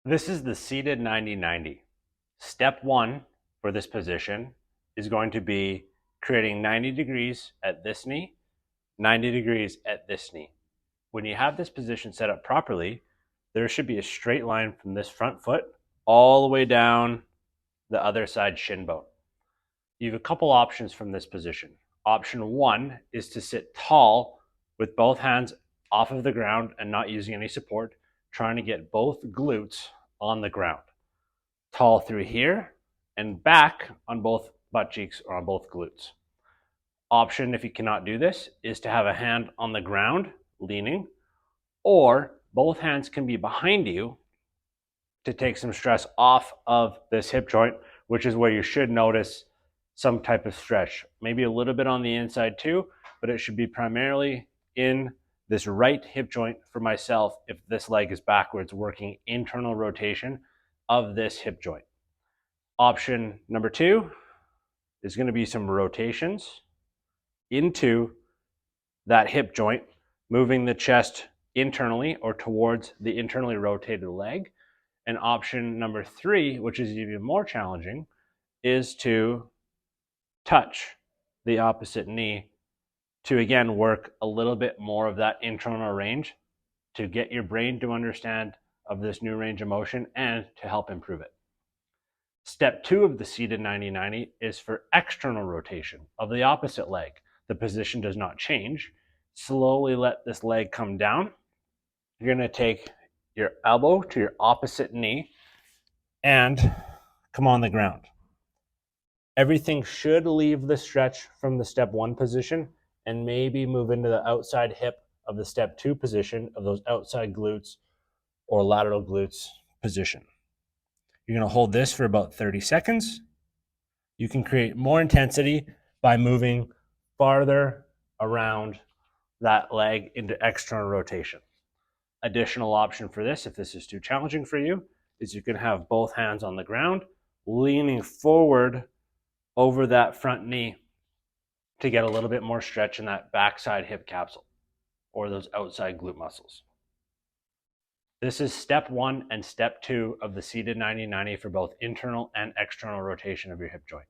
This is the seated 90-90. Step one for this position is going to be creating 90 degrees at this knee, 90 degrees at this knee. When you have this position set up properly, there should be a straight line from this front foot all the way down the other side shin bone. You have a couple options from this position. Option one is to sit tall with both hands off of the ground and not using any support, trying to get both glutes on the ground. Tall through here and back on both butt cheeks or on both glutes. Option, if you cannot do this, is to have a hand on the ground leaning, or both hands can be behind you to take some stress off of this hip joint, which is where you should notice some type of stretch, maybe a little bit on the inside too, but it should be primarily in this right hip joint for myself if this leg is backwards, working internal rotation of this hip joint. Option number two is going to be some rotations into that hip joint, moving the chest internally or towards the internally rotated leg. And option number three, which is even more challenging, is to touch the opposite knee to again work a little bit more of that internal range to get your brain to understand of this new range of motion and to help improve it. Step two of the seated 90-90 is for external rotation of the opposite leg. The position does not change. Slowly let this leg come down. You're going to take your elbow to your opposite knee and come on the ground. Everything should leave the stretch from the step one position and maybe move into the outside hip of the step two position of those outside glutes or lateral glutes position. You're going to hold this for about 30 seconds. You can create more intensity by moving farther around that leg into external rotation. Additional option for this, if this is too challenging for you, is you can have both hands on the ground, leaning forward over that front knee to get a little bit more stretch in that backside hip capsule or those outside glute muscles. This is step one and step two of the seated 90-90 for both internal and external rotation of your hip joint.